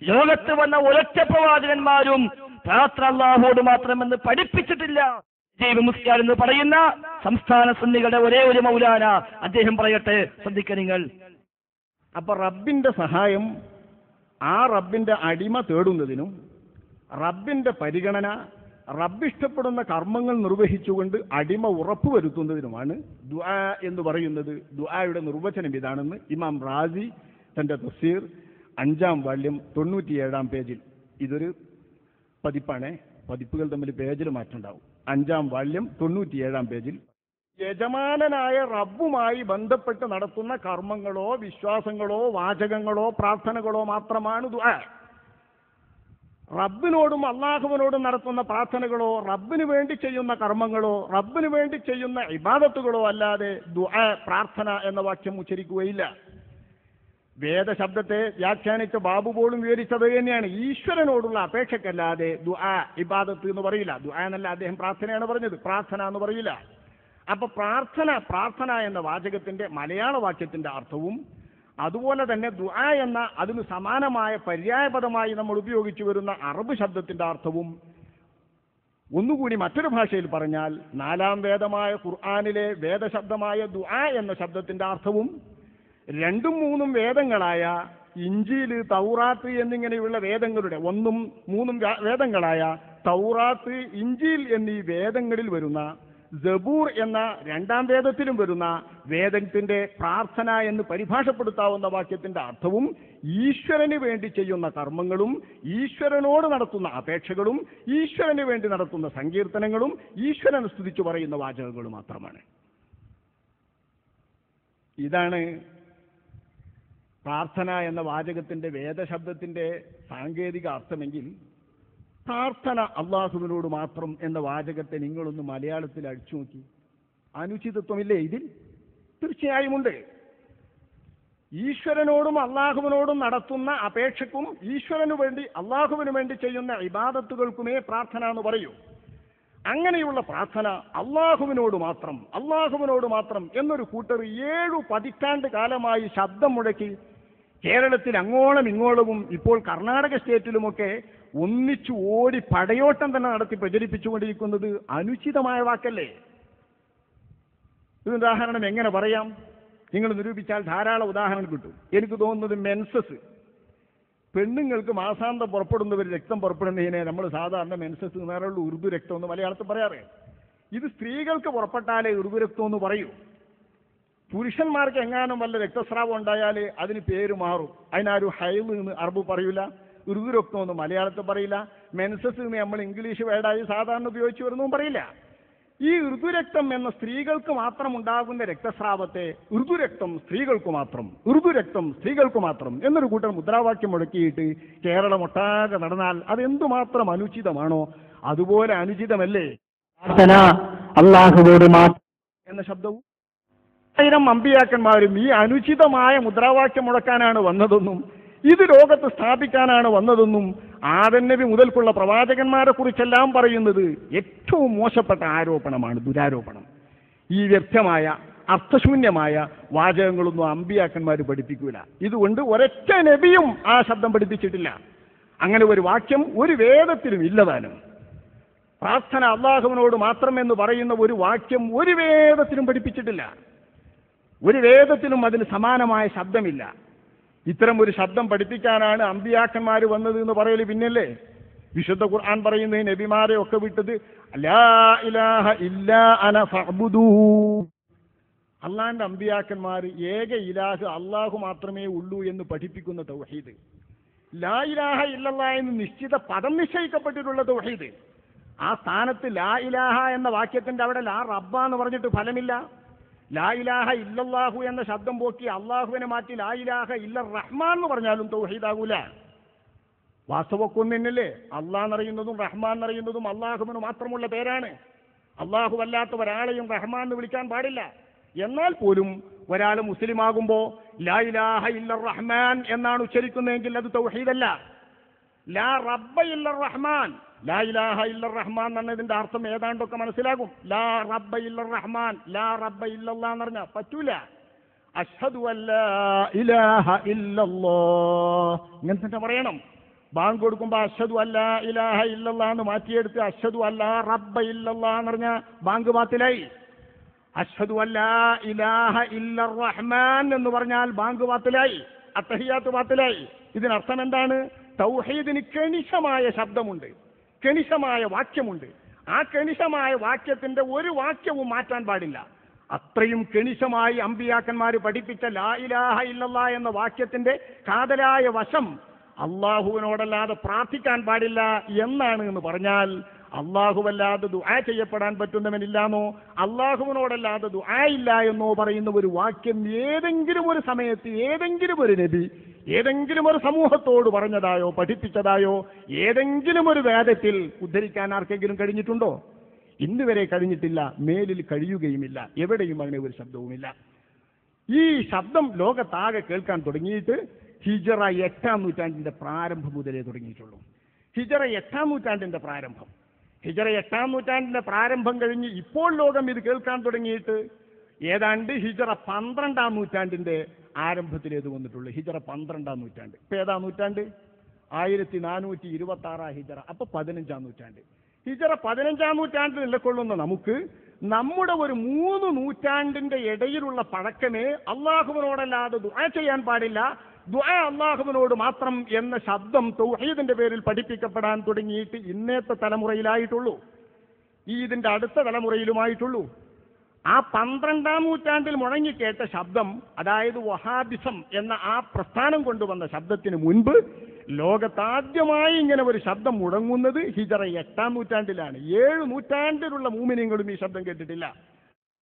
ലോകത്ത് വന്ന ഒരൊറ്റ പ്രവാചകന്മാരും പ്രാർത്ഥന അല്ലാഹുവോട് മാത്രമെന്ന് പഠിപ്പിച്ചിട്ടില്ല. മുസ്ലിയാർ എന്ന് പറയുന്ന സംസ്ഥാന സുന്നികളുടെ ഒരേ ഒരു മൗലാന അദ്ദേഹം പറയട്ടെ, ശ്രദ്ധിക്കുക നിങ്ങൾ. അപ്പൊ റബ്ബിന്റെ സഹായം ആ റബ്ബിന്റെ അടിമ തേടുന്നതിനും റബ്ബിന്റെ പരിഗണന റബ്ബിഷ്ടപ്പെടുന്ന കർമ്മങ്ങൾ നിർവഹിച്ചുകൊണ്ട് അടിമ ഉറപ്പുവരുത്തുന്നതിനുമാണ് ദുആ എന്ന് പറയുന്നത്. ദുആയുടെ നിർവചനം ഇതാണെന്ന് ഇമാം റാസി തന്റെ തഫ്സീർ 5-ാം വാല്യം 97-ാം പേജിൽ, ഇതൊരു പതിപ്പാണ്, പതിപ്പുകൾ തമ്മിൽ പേജിൽ മാറ്റമുണ്ടാവും, 5-ാം വാല്യം 97-ാം പേജിൽ യജമാനനായ റബ്ബുമായി ബന്ധപ്പെട്ട് നടത്തുന്ന കർമ്മങ്ങളോ വിശ്വാസങ്ങളോ വാചകങ്ങളോ പ്രാർത്ഥനകളോ മാത്രമാണ് ദുആ. റബ്ബിനോടും അള്ളാഹുവിനോടും നടത്തുന്ന പ്രാർത്ഥനകളോ റബ്ബിന് വേണ്ടി ചെയ്യുന്ന കർമ്മങ്ങളോ റബ്ബിന് വേണ്ടി ചെയ്യുന്ന ഇബാദത്തുകളോ അല്ലാതെ ദുആ പ്രാർത്ഥന എന്ന വാക്യം ഉച്ചരിക്കുകയില്ല. വേദശബ്ദത്തെ വ്യാഖ്യാനിച്ച ബാബു പോലും വിവരിച്ചത് തന്നെയാണ്. ഈശ്വരനോടുള്ള അപേക്ഷക്കല്ലാതെ ദുആ ഇബാദത്ത് എന്ന് പറയില്ല. ദുആ എന്നല്ല അദ്ദേഹം പ്രാർത്ഥനയാണ് പറഞ്ഞത്, പ്രാർത്ഥന എന്ന് പറയില്ല. അപ്പൊ പ്രാർത്ഥന എന്ന വാചകത്തിന്റെ മലയാള വാക്യത്തിന്റെ അർത്ഥവും അതുപോലെ തന്നെ ദുആ എന്ന അതിന് സമാനമായ പര്യായപദമായി നമ്മൾ ഉപയോഗിച്ചു വരുന്ന അറബ് ശബ്ദത്തിന്റെ അർത്ഥവും ഒന്നുകൂടി മറ്റൊരു ഭാഷയിൽ പറഞ്ഞാൽ 4-ാം വേദമായ ഖുർആനിലെ വേദശബ്ദമായ ദുആ എന്ന ശബ്ദത്തിന്റെ അർത്ഥവും 2ഉം 3ഉം വേദങ്ങളായ ഇഞ്ചീൽ, തൗറാത്ത് എന്നിങ്ങനെയുള്ള വേദങ്ങളുടെ 1ഉം 3ഉം വേദങ്ങളായ തൗറാത്ത്, ഇഞ്ചീൽ എന്നീ വേദങ്ങളിൽ വരുന്ന സബൂർ എന്ന 2-ാം വേദത്തിലും വരുന്ന വേദത്തിന്റെ പ്രാർത്ഥന എന്ന് പരിഭാഷപ്പെടുത്താവുന്ന വാക്യത്തിന്റെ അർത്ഥവും ഈശ്വരന് വേണ്ടി ചെയ്യുന്ന കർമ്മങ്ങളും ഈശ്വരനോട് നടത്തുന്ന അപേക്ഷകളും ഈശ്വരന് വേണ്ടി നടത്തുന്ന സങ്കീർത്തനങ്ങളും ഈശ്വരനെ സ്തുതിച്ചു പറയുന്ന വാചകങ്ങളും മാത്രമാണ്. ഇതാണ് പ്രാർത്ഥന എന്ന വാചകത്തിന്റെ വേദശബ്ദത്തിന്റെ സാങ്കേതിക അർത്ഥമെങ്കിൽ പ്രാർത്ഥന അള്ളാഹുവിനോട് മാത്രം എന്ന വാചകത്തെ നിങ്ങളൊന്ന് മലയാളത്തിൽ അടിച്ചു നോക്കി. അനുചിതത്വമില്ലേ ഇതിൽ? തീർച്ചയായും ഉണ്ട്. ഈശ്വരനോടും അള്ളാഹുവിനോടും നടത്തുന്ന അപേക്ഷക്കും ഈശ്വരനു വേണ്ടി അള്ളാഹുവിന് വേണ്ടി ചെയ്യുന്ന ഇബാദത്തുകൾക്കുമേ പ്രാർത്ഥന എന്ന് പറയൂ. അങ്ങനെയുള്ള പ്രാർത്ഥന അള്ളാഹുവിനോട് മാത്രം എന്നൊരു കൂട്ടർ 7 പതിറ്റാണ്ട് കാലമായി ശബ്ദം മുഴക്കി കേരളത്തിൽ അങ്ങോളം ഇങ്ങോളവും ഇപ്പോൾ കർണാടക സ്റ്റേറ്റിലുമൊക്കെ ഒന്നിച്ചു ഓടി പടയോട്ടം തന്നെ നടത്തി പ്രചരിപ്പിച്ചുകൊണ്ടിരിക്കുന്നത് അനുചിതമായ വാക്കല്ലേ? ഒരു ഉദാഹരണം എങ്ങനെ പറയാം? നിങ്ങൾ നിരൂപിച്ചാൽ ധാരാളം ഉദാഹരണം കിട്ടും. എനിക്ക് തോന്നുന്നത് മെൻസസ്, പെണ്ണുങ്ങൾക്ക് മാസാന്തം പുറപ്പെടുന്നവർ രക്തം പുറപ്പെടുന്നതിനെ നമ്മൾ സാധാരണ മെൻസസ് നേരെയുള്ള ഉറുദു രക്തം എന്ന് മലയാളത്തിൽ പറയാറ്. ഇത് സ്ത്രീകൾക്ക് പുറപ്പെട്ടാലേ ഉറുദു രക്തം എന്ന് പറയൂ. പുരുഷന്മാർക്ക് എങ്ങാനും വല്ല രക്തസ്രാവം ഉണ്ടായാൽ അതിന് പേര് മാറും. അതിനാരും ഹൈദ് എന്ന് അറബ് പറയൂല, ഉറുദു രക്തം എന്ന് മലയാളത്തിൽ പറയില്ല, മെൻസസ് എന്ന് നമ്മൾ ഇംഗ്ലീഷ് വേർഡായി സാധാരണ ഉപയോഗിച്ചു വരുന്നതും പറയില്ല. ഈ ഋതുരക്തം എന്ന സ്ത്രീകൾക്ക് മാത്രം ഉണ്ടാകുന്ന രക്തസ്രാവത്തെ ഋതുരക്തം സ്ത്രീകൾക്ക് മാത്രം എന്നൊരു കൂട്ടം മുദ്രാവാക്യം മുഴക്കിയിട്ട് കേരളമൊട്ടാകെ നടന്നാൽ അതെന്തുമാത്രം അനുചിതമാണോ അതുപോലെ അനുചിതമല്ലേ പ്രാർത്ഥന അല്ലാഹുവോട് മാത്രം എന്ന ശബ്ദവും? 1000 അമ്പിയാക്കന്മാരും ഈ അനുചിതമായ മുദ്രാവാക്യം മുഴക്കാനാണ് വന്നതെന്നും ഇത് ലോകത്ത് സ്ഥാപിക്കാനാണ് വന്നതെന്നും ആദം നബി മുതൽക്കുള്ള പ്രവാചകന്മാരെ കുറിച്ചെല്ലാം പറയുന്നത് ഏറ്റവും മോശപ്പെട്ട ആരോപണമാണ്, ദുരാരോപണം. ഈ വ്യർത്ഥമായ അർത്ഥശൂന്യമായ വാചകങ്ങളൊന്നും അമ്പിയാക്കന്മാർ പഠിപ്പിക്കൂല. ഇതുകൊണ്ട് ഒരൊറ്റ നബിയും ആ ശബ്ദം പഠിപ്പിച്ചിട്ടില്ല. അങ്ങനെ ഒരു വാക്യം ഒരു വേദത്തിലും ഇല്ലതാനും. പ്രാർത്ഥന അല്ലാഹുവിനോട് മാത്രം എന്ന് പറയുന്ന ഒരു വാക്യം ഒരു വേദത്തിലും പഠിപ്പിച്ചിട്ടില്ല. ഒരു വേദത്തിലും അതിന് സമാനമായ ശബ്ദമില്ല. ഇത്തരം ഒരു ശബ്ദം പഠിപ്പിക്കാനാണ് അമ്പിയാക്കന്മാർ വന്നത് എന്ന് പറയല് പിന്നല്ലേ? വിശുദ്ധ ഖുർആൻ പറയുന്നത് നബിമാരെ ഒക്കെ വിട്ടത് ലാ ഇലാഹ ഇല്ലാ അന ഫഅ്ബുദൂ. അള്ളാന്റെ അമ്പിയാക്കന്മാർ ഏക ഇലാഹ് അള്ളാഹു മാത്രമേ ഉള്ളൂ എന്ന് പഠിപ്പിക്കുന്ന തൗഹീദ്, ലാ ഇലാഹ ഇല്ലല്ലാഹ് എന്ന് നിശ്ചിത പദം നിശ്ചയിക്കപ്പെട്ടിട്ടുള്ള തൗഹീദ്. ആ സ്ഥാനത്ത് ലാ ഇലാഹ എന്ന വാക്യത്തിന്റെ അവിടെ ലാ റബ്ബ എന്ന് പറഞ്ഞിട്ട് ഫലമില്ല. ലാ ഇലാഹ ഇല്ലല്ലാഹു എന്ന ശബ്ദം പോക്കി അള്ളാഹുവിനെ മാറ്റി ലാ ഇലാഹ ഇല്ല റഹ്മാൻ എന്ന് പറഞ്ഞാലും തൗഹീദാകൂല. വാസ്തവൊക്കെ ഒന്നല്ലേ? അള്ളാഹ് എന്നറിയുന്നതും റഹ്മാൻ എന്നറിയുന്നതും അള്ളാഹുവിന് മാത്രമുള്ള പേരാണ്. അള്ളാഹു അല്ലാത്ത ഒരാളെയും റഹ്മാൻ എന്ന് വിളിക്കാൻ പാടില്ല. എന്നാൽ പോലും ഒരാൾ മുസ്ലിം ആകുമ്പോൾ ലാ ഇലാഹ ഇല്ല റഹ്മാൻ എന്നാണ് ഉച്ചരിക്കുന്നതെങ്കിൽ അത് തൗഹീദല്ല. ലാ റബ്ബ ഇല്ല റഹ്മാൻ, ലാ ഇലാഹ ഇല്ല റഹ്മാൻ എന്നതിന്റെ അർത്ഥം ഏതാണ്ടൊക്കെ മനസ്സിലാകും. ലാ റബ്ബ ഇല്ല റഹ്മാൻ, ലാ റബ്ബ ഇല്ലല്ലാഹ് എന്ന് പറഞ്ഞാൽ പറ്റൂല. അഷ്ഹദു അല്ലാ ഇലാഹ ഇല്ലല്ലാഹ് ഇങ്ങനെ തന്നെ പറയണം. ബാങ്ക് കൊടുക്കുമ്പോൾ അഷ്ഹദു അല്ലാ ഇലാഹ ഇല്ലല്ലാഹ് എന്ന് മാറ്റിയെടുത്ത് അഷ്ഹദു അല്ലാ റബ്ബ ഇല്ലല്ലാഹ് എന്ന് പറഞ്ഞ ബാങ്ക് ബാത്തിലായി. അഷ്ഹദു അല്ലാ ഇലാഹ ഇല്ലർ റഹ്മാൻ എന്ന് പറഞ്ഞാൽ ബാങ്ക് ബാത്തിലായി, അത്തഹിയാത്ത് ബാത്തിലായി. ഇതിനർത്ഥം എന്താണ്? തൗഹീദിന് കണിശമായ ശബ്ദമുണ്ട്, കണിശമായ വാക്യമുണ്ട്. ആ കണിശമായ വാക്യത്തിന്റെ ഒരു വാക്യവും മാറ്റാൻ പാടില്ല. അത്രയും കണിശമായി അമ്പിയാക്കന്മാർ പഠിപ്പിച്ച ലാ ഇലാഹ ഇല്ലല്ലാഹ് എന്ന വാക്യത്തിന്റെ കാതലായ വശം അള്ളാഹുവിനോടല്ലാതെ പ്രാർത്ഥിക്കാൻ പാടില്ല എന്നാണ് എന്ന് പറഞ്ഞാൽ, അള്ളാഹുവല്ലാതെ ദുആ ചെയ്യപ്പെടാൻ പറ്റുന്നവനില്ലാന്നോ അള്ളാഹുവിനോടല്ലാതെ ദുആ ഇല്ല എന്നോ പറയുന്ന ഒരു വാക്യം ഏതെങ്കിലും ഒരു സമയത്ത് ഏതെങ്കിലും ഒരു നബി ഏതെങ്കിലും ഒരു സമൂഹത്തോട് പറഞ്ഞതായോ പഠിപ്പിച്ചതായോ ഏതെങ്കിലും ഒരു വേദത്തിൽ ഉദ്ധരിക്കാൻ ആർക്കെങ്കിലും കഴിഞ്ഞിട്ടുണ്ടോ? ഇന്ന് വരെ കഴിഞ്ഞിട്ടില്ല, മേലിൽ കഴിയുകയുമില്ല. എവിടെയും അങ്ങനെ ഒരു ശബ്ദവുമില്ല. ഈ ശബ്ദം ലോകത്താകെ കേൾക്കാൻ തുടങ്ങിയിട്ട് ഹിജറ 8-ാം നൂറ്റാണ്ടിന്റെ പ്രാരംഭം മുതലേ തുടങ്ങിയിട്ടുള്ളൂ. ഹിജറ 8-ാം നൂറ്റാണ്ടിന്റെ പ്രാരംഭം. ഹിജറ 8-ാം നൂറ്റാണ്ടിന്റെ പ്രാരംഭം കഴിഞ്ഞ് ഇപ്പോൾ ലോകം ഇത് കേൾക്കാൻ തുടങ്ങിയിട്ട് ഏതാണ്ട് ഹിജറ 12-ാം നൂറ്റാണ്ടിന്റെ ആരംഭത്തിലേത് വന്നിട്ടുള്ളൂ. ഹിജറ 12-ാം നൂറ്റാണ്ട്. ഇപ്പൊ ഏതാ നൂറ്റാണ്ട്? 1426 ഹിജറ. അപ്പൊ 15-ാം നൂറ്റാണ്ട്. ഹിജറ 15-ാം നൂറ്റാണ്ടിൽ നിലകൊള്ളുന്ന നമുക്ക് നമ്മുടെ ഒരു 3 നൂറ്റാണ്ടിന്റെ ഇടയിലുള്ള പഴക്കമേ അള്ളാഹുവിനോടല്ലാതെ ദുആ ചെയ്യാൻ പാടില്ല, ദുആ അള്ളാഹുവിനോട് മാത്രം എന്ന ശബ്ദം തൗഹീദിന്റെ പേരിൽ പഠിപ്പിക്കപ്പെടാൻ തുടങ്ങിയിട്ട് ഇന്നത്തെ തലമുറയിലായിട്ടുള്ളൂ, ഇതിന്റെ അടുത്ത തലമുറയിലുമായിട്ടുള്ളൂ. ആ 12-ാം നൂറ്റാണ്ടിൽ മുഴങ്ങിക്കേട്ട ശബ്ദം, അതായത് വഹാബിസം എന്ന ആ പ്രസ്ഥാനം കൊണ്ടുവന്ന ശബ്ദത്തിന് മുൻപ് ലോകത്താദ്യമായി ഇങ്ങനെ ഒരു ശബ്ദം മുടങ്ങുന്നത് ഹിജറ 8-ാം നൂറ്റാണ്ടിലാണ്. 7 നൂറ്റാണ്ടിലുള്ള മൂമിനീങ്ങളും ഈ ശബ്ദം കേട്ടിട്ടില്ല.